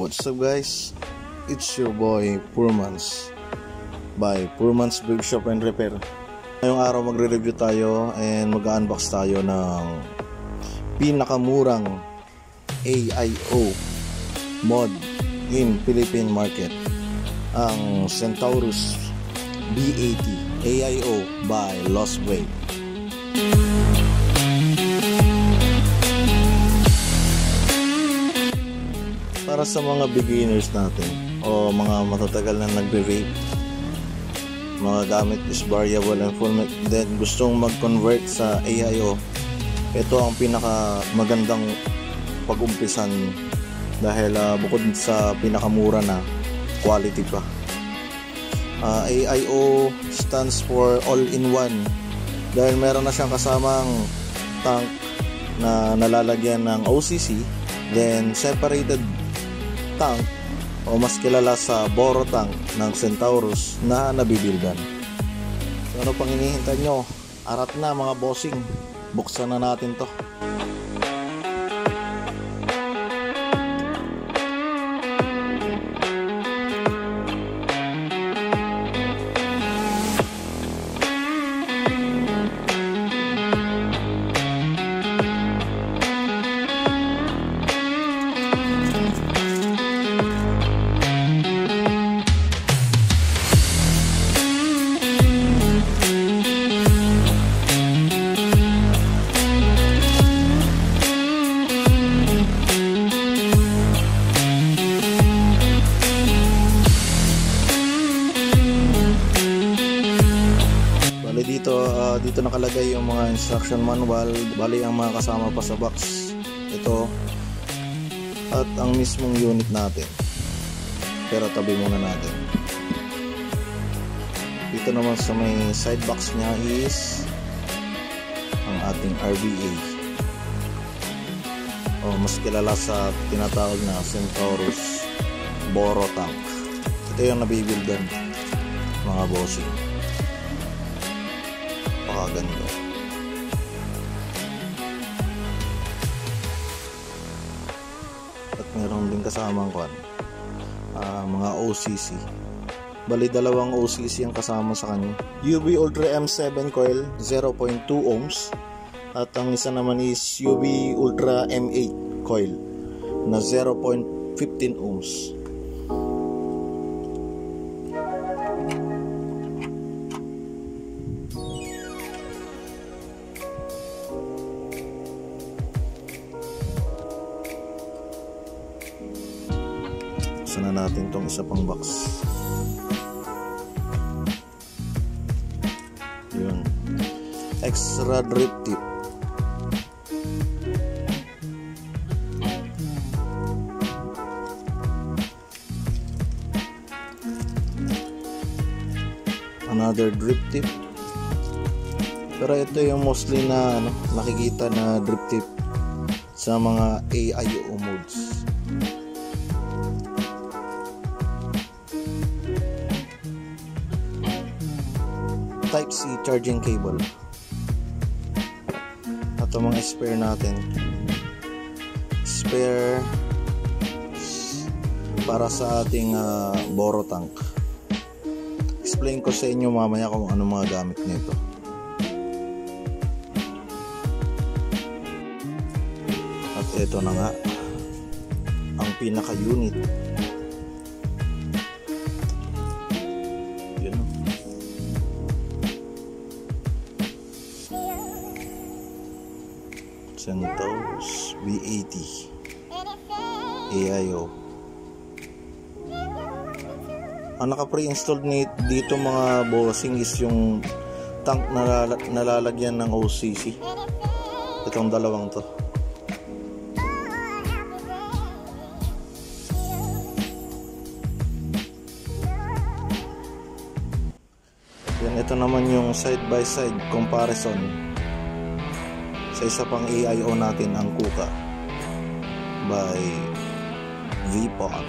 What's up guys? It's your boy Purmans by Purmans Brake Shop and Repair. Ngayong araw magre-review tayo and mag-unbox tayo ng pinakamurang AIO mod in Philippine market, ang Centaurus B80 AIO by Lost Brake. Para sa mga beginners natin o mga matatagal na nagbe-vape, mga gamit is variable and full, then gustong mag-convert sa AIO, ito ang pinaka magandang pag-umpisan dahil bukod sa pinakamura na, quality pa. AIO stands for all-in-one dahil meron na siyang kasamang tank na nalalagyan ng OCC, then separated tank o mas kilala sa Boro tank ng Centaurus na nabibildan. So ano pang hinihintay nyo? Arat na mga bossing, buksan na natin to. Dito nakalagay yung mga instruction manual, bali ang mga kasama pa sa box ito at ang mismong unit natin. Pero tabi muna natin. Dito naman sa may side box nya is ang ating RBA o mas kilala sa tinatawag na Centaurus Boro tank. Ito yung nabibildan mga bossing. Ganda. At meron din kasamang mga OCC. Bali dalawang OCC ang kasama sa kanya. UV Ultra M7 coil 0.2 ohms at ang isa naman is UV Ultra M8 coil na 0.15 ohms. Na natin tong isa pang box. Yun, extra drip tip. Another drip tip, pero ito yung mostly na nakikita na drip tip sa mga AIO modes. Type-C charging cable. At ang mga spare natin, spare para sa ating Boro tank. Explain ko sa inyo mamaya kung ano mga gamit nito. At ito na nga ang pinaka unit. Centaurus B80 AIO. Ang naka-pre-installed dito mga bossing is yung tank na nalalagyan ng OCC. Itong dalawang to. Yan, ito naman yung side by side comparison sa isa pang AIO natin, ang Kuka by VPON.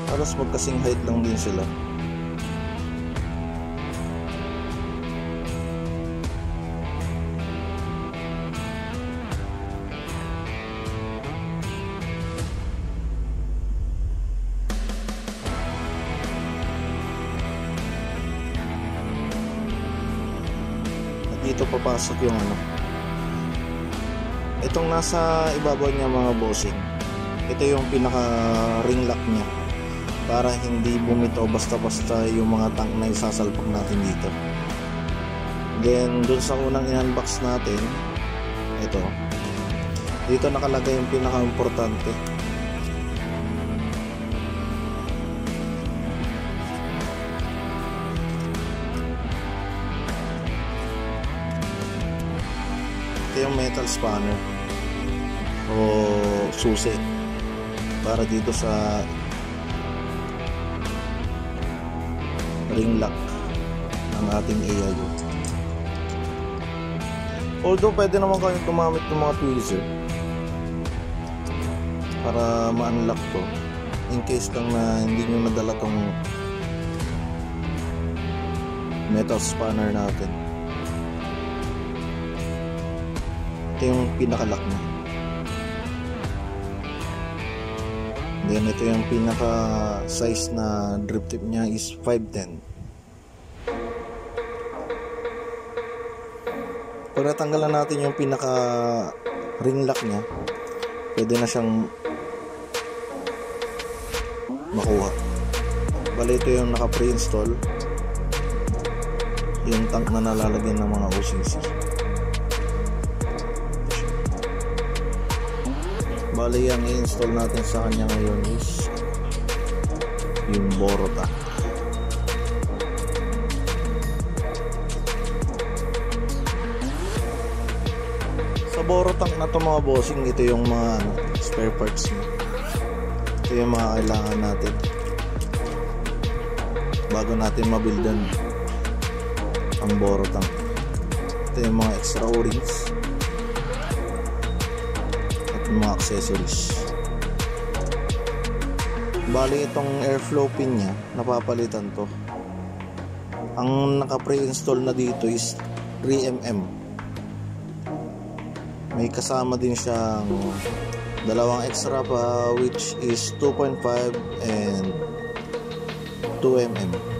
Halos magkasing height lang din sila. dito papasok yung itong nasa ibabaw niya mga bossing. Ito yung pinaka ring lock niya para hindi bumitaw basta-basta yung mga tank na isasalpak natin dito. Then dun sa unang in-unbox natin, ito dito nakalagay yung pinaka-importante. Ito yung metal spanner o susi para dito sa ring lock ng ating AIO. Although pwede naman kayong gumamit ng mga tweezer para ma-unlock to in case lang na hindi nyo nadala tong metal spanner natin. Ito yung pinaka-lock niya. Then ito yung pinaka size na drip tip niya is 510. Pag natanggalan natin yung pinaka ring lock niya, pwede na siyang makuha. Bali ito yung naka pre-install, yung tank na nalalagyan ng mga OCC. Bali ang i-install natin sa kanya ngayon is yung Boro tank. Sa Boro tank na to mga bossing, ito yung mga spare parts niya. Ito yung mga kailangan natin bago natin mabuildan ang Boro tank. Ito yung mga extra o-rings mga accessories. Bali itong airflow pin nya napapalitan to. Ang naka pre-install na dito is 3mm. May kasama din siyang dalawang extra pa which is 2.5 and 2mm.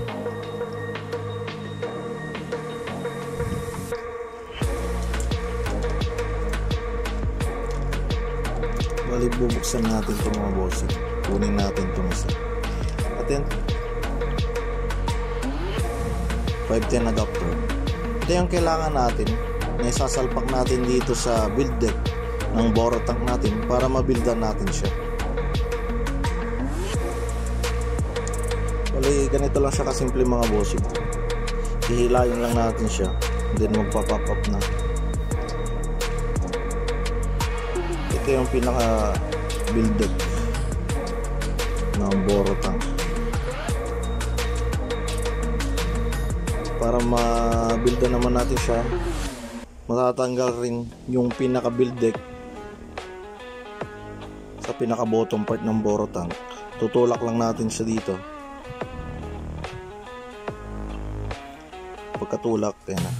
Bali bubuksan natin itong mga bossing. Kunin natin itong isa. At then 510 adapter. Ito yung kailangan natin na isasalpak natin dito sa build deck ng Boro tank natin para mabuildan natin siya. Bali ganito lang siya kasimple mga bossing. Hihilayin lang natin siya, then magpa-pop up na. Ito yung pinaka build deck ng Boro tank. Para ma-buildan naman natin siya, matatanggal rin yung pinaka build deck sa pinaka bottom part ng Boro tank. Tutulak lang natin siya dito. Pagkatulak, kaya na.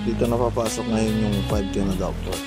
Dito napapasok ngayon yung 510 adapter.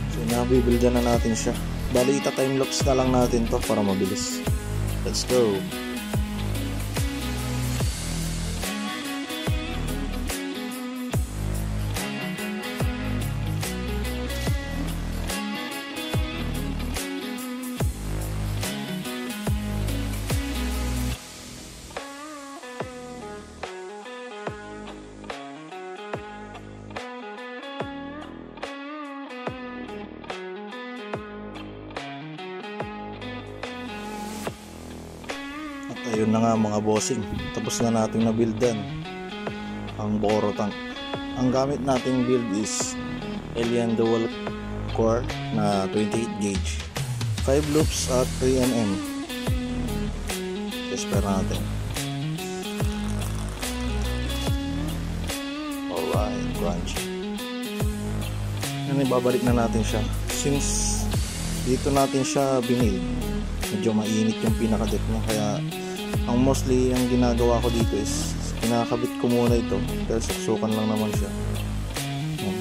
So nabibuildan na natin siya. Bali ita-timelapse na lang natin to para mabilis. Let's go! Ayun na nga mga bossing, tapos na natin na buildan ang Boro tank. Ang gamit nating build is Alien Dual Core na 28 gauge, 5 loops at 3mm. Spare natin. Alright, crunchy. Yan, ibabalik na natin siya. Since dito natin siya binil, medyo mainit yung pinaka-deck niya, kaya ang mostly ang ginagawa ko dito is kinakabit ko muna ito, pero suksukan lang naman siya. Yan.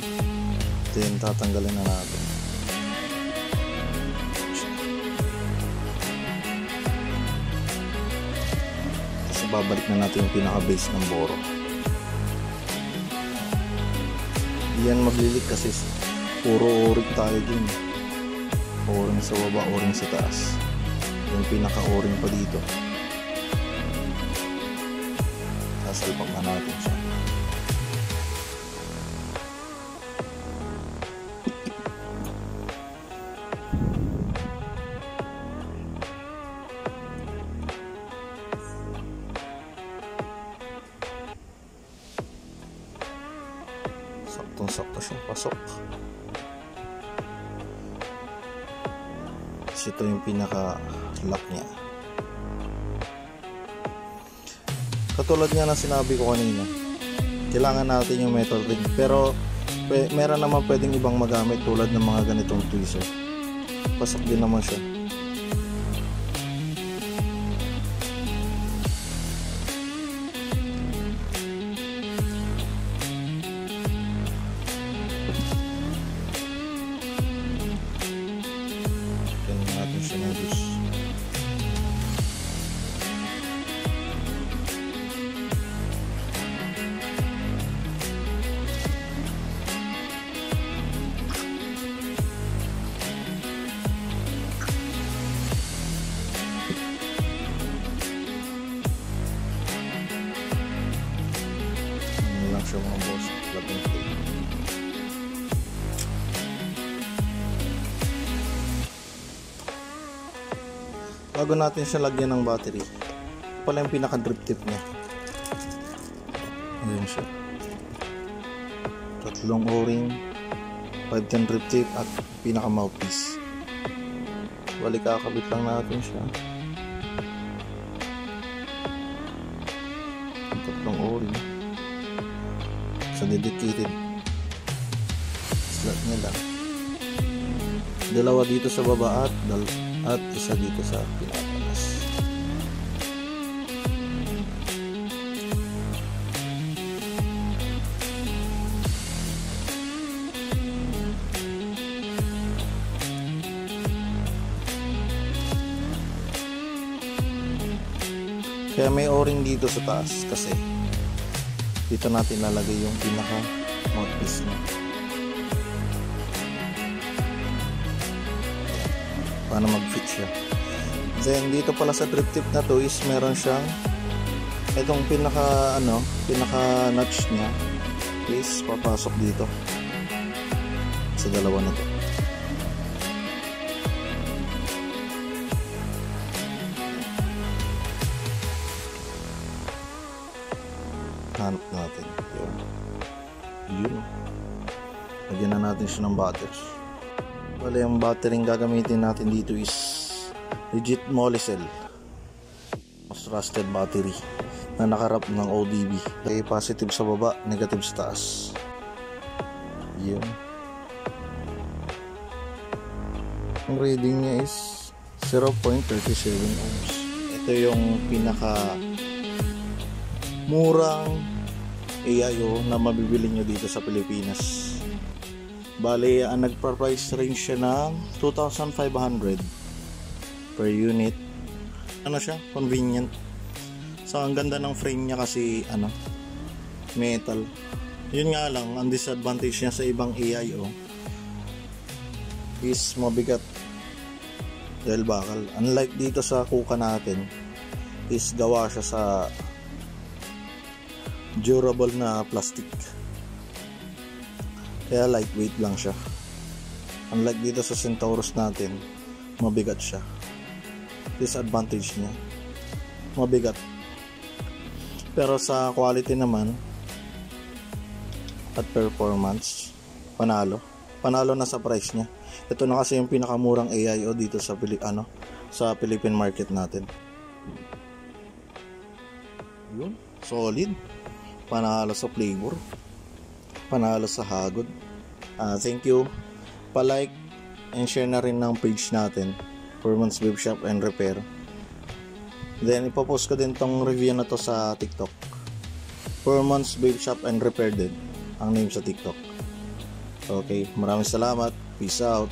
Then tatanggalin na natin. Tapos babalik na natin yung pinaka-base ng boro. Yan maglilik kasi puro o-ring tayo dun. O-ring sa baba, o-ring sa taas. Yung pinaka-o-ring pa dito. Sasalpak na natin siya. Saktong-sakto siya, pasok. Ito yung pinaka-lock niya. Katulad nga na sinabi ko kanina, kailangan natin yung metal ring, pero meron naman pwedeng ibang magamit tulad ng mga ganitong tweezer. Pasok din naman siya. Siya mga boss, lagyan ko. Bago natin siya lagyan ng battery, pala yung pinaka drip tip niya. Ayan siya, 3 o-ring, 510 drip tip at pinaka mouthpiece. Balik kakabit lang natin siya. 3 o-ring sa dedicated slot niya lang. 2 dito sa baba at isa dito sa pinakataas. Kaya may o-ring dito sa taas kasi dito natin lalagay yung pinaka mouthpiece niya. Paano mag-fit siya. Then dito pala sa drip tip na to is meron siyang itong pinaka notch niya is papasok dito sa 2 na to. Hanap natin yun. Lagyan na natin siya ng batteries. Wala, yung battery gagamitin natin dito is legit Molicel rusted battery na nakarap ng ODB. Kaya positive sa baba, negative sa taas. Yun. Ang reading niya is 0.37 ohms. Ito yung pinaka murang AIO na mabibili nyo dito sa Pilipinas. Bale, ang nagpa-price range siya ng 2,500 per unit. Ano siya? Convenient. So, ang ganda ng frame niya kasi metal. Yun nga lang, ang disadvantage niya sa ibang AIO is mabigat dahil bakal. Unlike dito sa Kuka natin is gawa siya sa durable na plastic, kaya lightweight lang siya. Unlike dito sa Centaurus natin, mabigat siya. Disadvantage niya, mabigat. Pero sa quality naman at performance, panalo na sa price niya. Ito na kasi yung pinakamurang AIO dito sa sa Philippine market natin. Yun, solid. Panalo sa flavor, panalo sa hagod, Thank you. Pa-like and share na rin ng page natin, Permon's Vape Shop and Repair. Then ipopost ko din tong review na to sa TikTok. Permon's Vape Shop and Repair din ang name sa TikTok. Okay, maraming salamat. Peace out.